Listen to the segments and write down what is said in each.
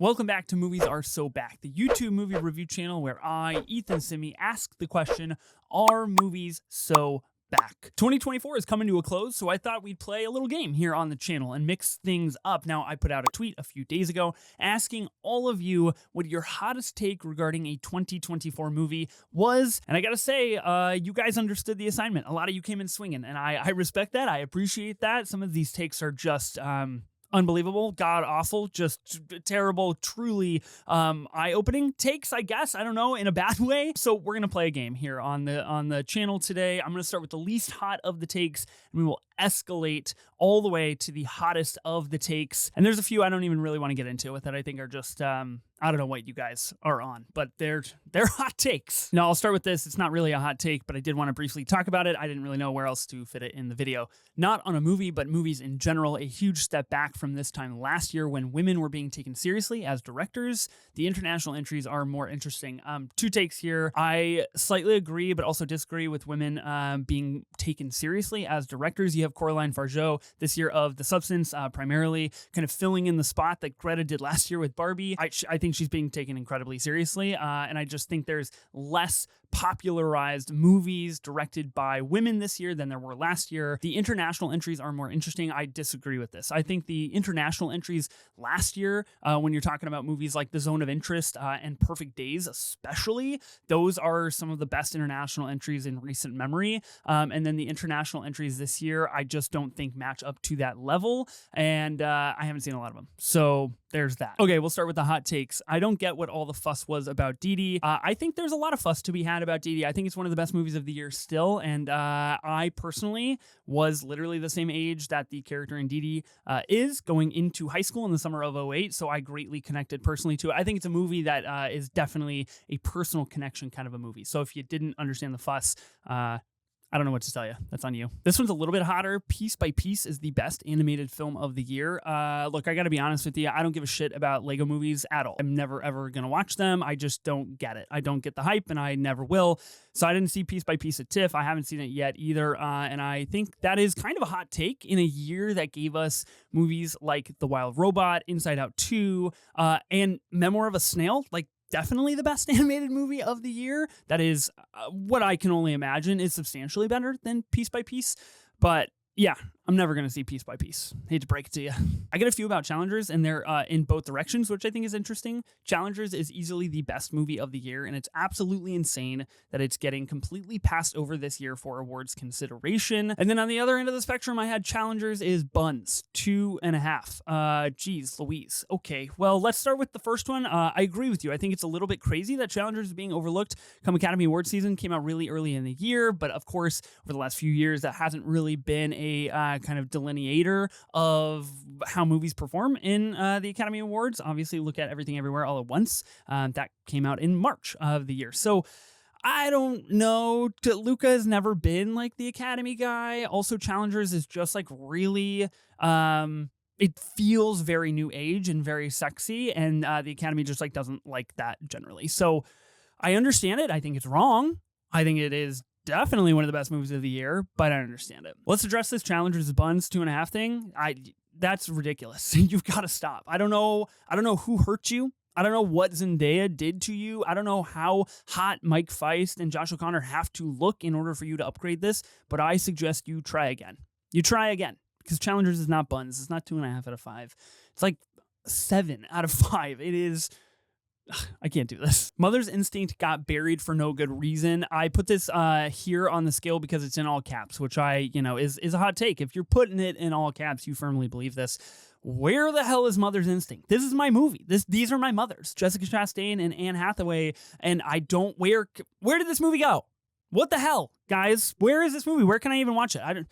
Welcome back to Movies Are So Back, the YouTube movie review channel where I, Ethan Simmie, ask the question, are movies so back? 2024 is coming to a close, so I thought we'd play a little game here on the channel and mix things up. Now, I put out a tweet a few days ago asking all of you what your hottest take regarding a 2024 movie was, and I gotta say, you guys understood the assignment. A lot of you came in swinging, and I respect that. I appreciate that. Some of these takes are just, unbelievable, god awful, just terrible, truly eye-opening takes, I guess. I don't know, in a bad way. So we're gonna play a game here on the channel today. I'm gonna start with the least hot of the takes, and we will escalate all the way to the hottest of the takes. And there's a few I don't even really want to get into with that I think are just I don't know what you guys are on, but they're hot takes. Now, I'll start with this. It's not really a hot take, but I did want to briefly talk about it. I didn't really know where else to fit it in the video. Not on a movie, but movies in general. A huge step back from this time last year when women were being taken seriously as directors. The international entries are more interesting. Two takes here. I slightly agree, but also disagree with women being taken seriously as directors. You have Coraline Fargeau this year of The Substance, primarily kind of filling in the spot that Greta did last year with Barbie. I think she's being taken incredibly seriously, and I just think there's less popularized movies directed by women this year than there were last year. The international entries are more interesting. I disagree with this. I think the international entries last year, when you're talking about movies like The Zone of Interest and Perfect Days especially, those are some of the best international entries in recent memory. And then the international entries this year, I just don't think match up to that level, and I haven't seen a lot of them. So there's that. Okay, we'll start with the hot takes. I don't get what all the fuss was about Dee Dee. I think there's a lot of fuss to be had about Dee Dee. I think it's one of the best movies of the year still, and I personally was literally the same age that the character in Dee Dee is going into high school in the summer of '08, so I greatly connected personally to it. I think it's a movie that is definitely a personal connection kind of a movie. So if you didn't understand the fuss, I don't know what to tell you. That's on you. This one's a little bit hotter. Piece by Piece is the best animated film of the year. Look, I got to be honest with you. I don't give a shit about Lego movies at all. I'm never, ever going to watch them. I just don't get it. I don't get the hype, and I never will. So I didn't see Piece by Piece at TIFF. I haven't seen it yet either. And I think that is kind of a hot take in a year that gave us movies like The Wild Robot, Inside Out 2, and Memoir of a Snail. Like, definitely the best animated movie of the year. That is what I can only imagine is substantially better than Piece by Piece. But yeah, I'm never going to see Piece by Piece. Hate to break it to you. I get a few about Challengers, and they're in both directions, which I think is interesting. Challengers is easily the best movie of the year, and it's absolutely insane that it's getting completely passed over this year for awards consideration. And then on the other end of the spectrum, I had Challengers is Buns, 2.5. Geez Louise. Okay, well, let's start with the first one. I agree with you. I think it's a little bit crazy that Challengers is being overlooked come Academy Award season. Came out really early in the year, but of course, over the last few years, that hasn't really been a kind of delineator of how movies perform in the Academy Awards. Obviously, look at Everything Everywhere All at Once. That came out in March of the year. So I don't know. Luca has never been like the Academy guy. Also, Challengers is just like really... it feels very new age and very sexy, and the Academy just like doesn't like that generally. So I understand it. I think it's wrong. I think it is definitely one of the best movies of the year, but I don't understand it. Let's address this Challengers Buns 2.5 thing. That's ridiculous. You've got to stop. I don't know who hurt you. I don't know what Zendaya did to you. I don't know how hot Mike Feist and Josh O'Connor have to look in order for you to upgrade this, but I suggest you try again. You try again, because Challengers is not Buns. It's not 2.5 out of 5. It's like 7 out of 5. It is... I can't do this. Mother's Instinct got buried for no good reason. I put this here on the scale because it's in all caps, which is a hot take. If you're putting it in all caps, you firmly believe this. Where the hell is Mother's Instinct? This is my movie. These are my mothers, Jessica Chastain and Anne Hathaway, and I don't... Where did this movie go? What the hell, guys? Where is this movie? Where can I even watch it?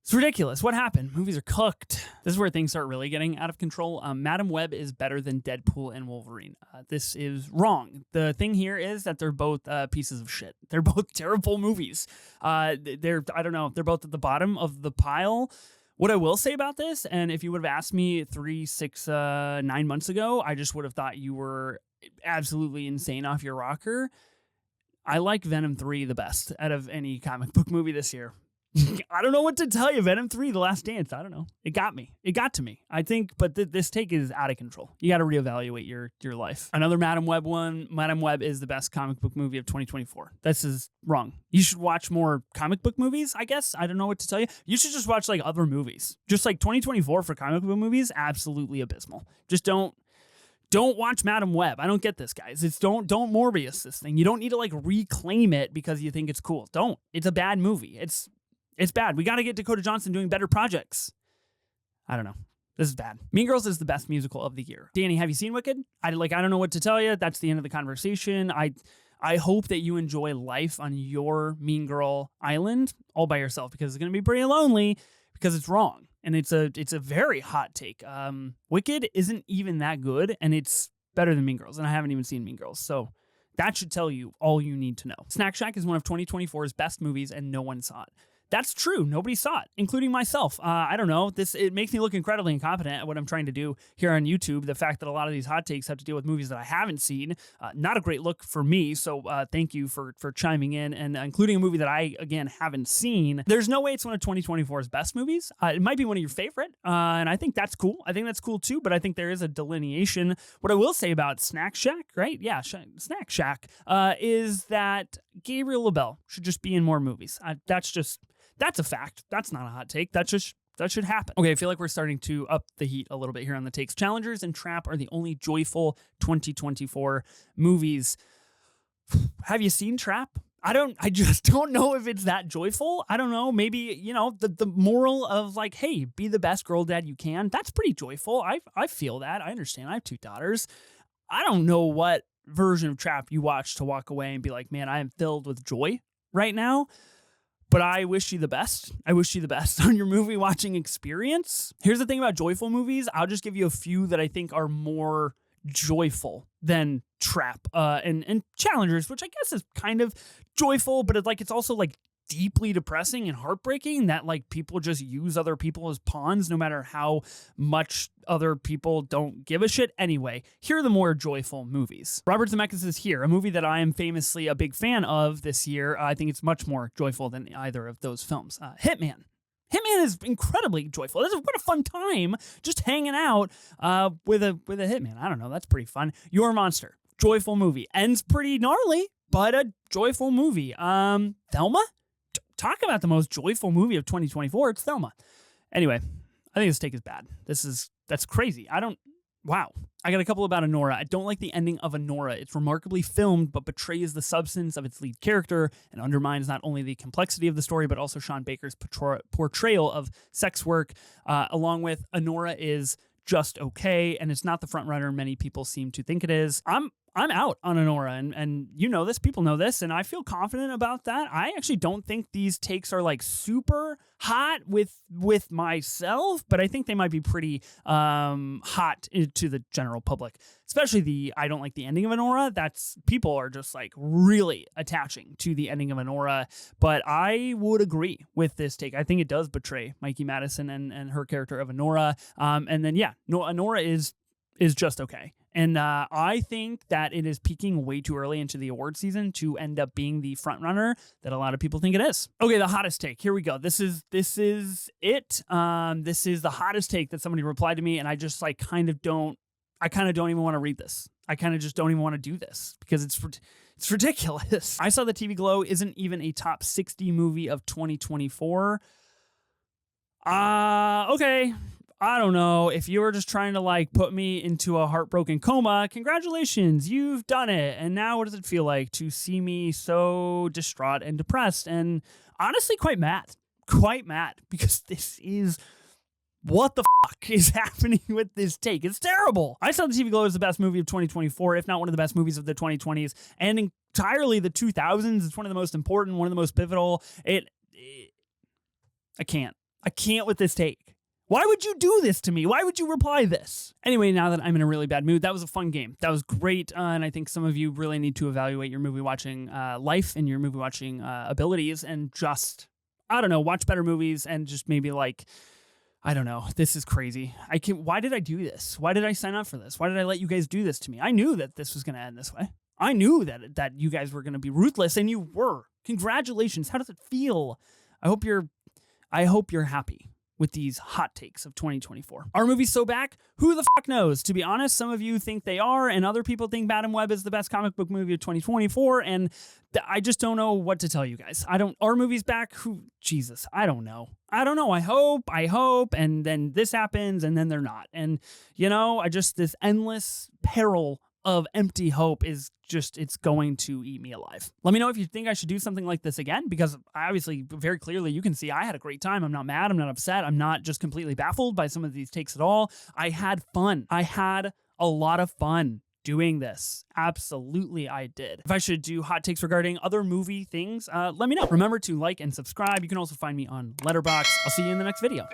It's ridiculous. What happened? Movies are cooked. This is where things start really getting out of control. Madam Web is better than Deadpool and Wolverine. This is wrong. The thing here is that they're both pieces of shit. They're both terrible movies. I don't know. They're both at the bottom of the pile. What I will say about this, and if you would have asked me 3, 6, 9 months ago, I just would have thought you were absolutely insane off your rocker. I like Venom 3 the best out of any comic book movie this year. I don't know what to tell you. Venom 3, The Last Dance. I don't know. It got me. It got to me. I think, but this take is out of control. You got to reevaluate your life. Another Madam Web one. Madam Web is the best comic book movie of 2024. This is wrong. You should watch more comic book movies, I guess. I don't know what to tell you. You should just watch like other movies. Just like 2024 for comic book movies, absolutely abysmal. Just don't watch Madam Web. I don't get this, guys. It's don't Morbius this thing. You don't need to like reclaim it because you think it's cool. Don't. It's a bad movie. It's bad. We got to get Dakota Johnson doing better projects. I don't know. This is bad. Mean Girls is the best musical of the year. Danny, have you seen Wicked? I don't know what to tell you. That's the end of the conversation. I hope that you enjoy life on your Mean Girl island all by yourself, because it's going to be pretty lonely because it's wrong. And it's a very hot take. Wicked isn't even that good, and it's better than Mean Girls, and I haven't even seen Mean Girls. So that should tell you all you need to know. Snack Shack is one of 2024's best movies, and no one saw it. That's true. Nobody saw it, including myself. I don't know. It makes me look incredibly incompetent at what I'm trying to do here on YouTube. The fact that a lot of these hot takes have to deal with movies that I haven't seen, not a great look for me. So thank you for chiming in and including a movie that I, again, haven't seen. There's no way it's one of 2024's best movies. It might be one of your favorite, and I think that's cool. I think that's cool too, but I think there is a delineation. What I will say about Snack Shack, right? Yeah, Snack Shack, is that Gabriel LaBelle should just be in more movies. That's a fact. That's not a hot take. That should happen. Okay, I feel like we're starting to up the heat a little bit here on the takes. Challengers and Trap are the only joyful 2024 movies. Have you seen Trap? I just don't know if it's that joyful. I don't know. Maybe, the moral of like, hey, be the best girl dad you can. That's pretty joyful. I feel that. I understand. I have 2 daughters. I don't know what version of Trap you watch to walk away and be like, man, I am filled with joy right now. But I wish you the best. I wish you the best on your movie watching experience. Here's the thing about joyful movies. I'll just give you a few that I think are more joyful than Trap and Challengers, which I guess is kind of joyful, but it's also like deeply depressing and heartbreaking that like people just use other people as pawns no matter how much other people don't give a shit. Anyway, here are the more joyful movies. Robert Zemeckis is Here, a movie that I am famously a big fan of this year. I think it's much more joyful than either of those films. Hitman is incredibly joyful. What a fun time just hanging out with a hitman. I don't know. That's pretty fun. Your Monster, joyful movie. Ends pretty gnarly, but a joyful movie. Thelma? Talk about the most joyful movie of 2024. It's Thelma. Anyway, I think this take is bad. That's crazy. Wow. I got a couple about Anora. I don't like the ending of Anora. It's remarkably filmed, but betrays the substance of its lead character and undermines not only the complexity of the story, but also Sean Baker's portrayal of sex work, along with Anora is just okay, and it's not the front runner many people seem to think it is. I'm out on Anora, and you know this, people know this, and I feel confident about that. I actually don't think these takes are like super hot with myself, but I think they might be pretty hot to the general public, especially I don't like the ending of Anora. That's people are just like really attaching to the ending of Anora, but I would agree with this take. I think it does betray Mikey Madison and her character of Anora, and then Anora is just okay. And I think that it is peaking way too early into the award season to end up being the front runner that a lot of people think it is. Okay, the hottest take. Here we go. This is it. This is the hottest take that somebody replied to me, and I just like kind of don't even want to read this. I kind of just don't even want to do this because it's ridiculous. I Saw the TV Glow isn't even a top 60 movie of 2024. Okay. I don't know, if you were just trying to like put me into a heartbroken coma, congratulations, you've done it. And now what does it feel like to see me so distraught and depressed and honestly quite mad because this is what the fuck is happening with this take. It's terrible. I Saw the TV Glow is the best movie of 2024, if not one of the best movies of the 2020s and entirely the 2000s. It's one of the most important, one of the most pivotal. I can't with this take. Why would you do this to me? Why would you reply this? Anyway, now that I'm in a really bad mood, that was a fun game. That was great, and I think some of you really need to evaluate your movie watching life and your movie watching abilities and just, I don't know, watch better movies and just maybe like, I don't know, this is crazy. Why did I do this? Why did I sign up for this? Why did I let you guys do this to me? I knew that this was going to end this way. I knew that you guys were going to be ruthless, and you were. Congratulations. How does it feel? I hope you're I hope you're happy with these hot takes of 2024. Are movies so back? Who the fuck knows? To be honest, some of you think they are, and other people think Madam Web is the best comic book movie of 2024, and I just don't know what to tell you guys. Are movies back? Jesus, I don't know. I hope, and then this happens, and then they're not. And, this endless peril of empty hope is it's going to eat me alive. Let me know if you think I should do something like this again, because obviously, very clearly, you can see I had a great time. I'm not mad. I'm not upset. I'm not just completely baffled by some of these takes at all. I had fun. I had a lot of fun doing this. Absolutely, I did. If I should do hot takes regarding other movie things, let me know. Remember to like and subscribe. You can also find me on Letterboxd. I'll see you in the next video.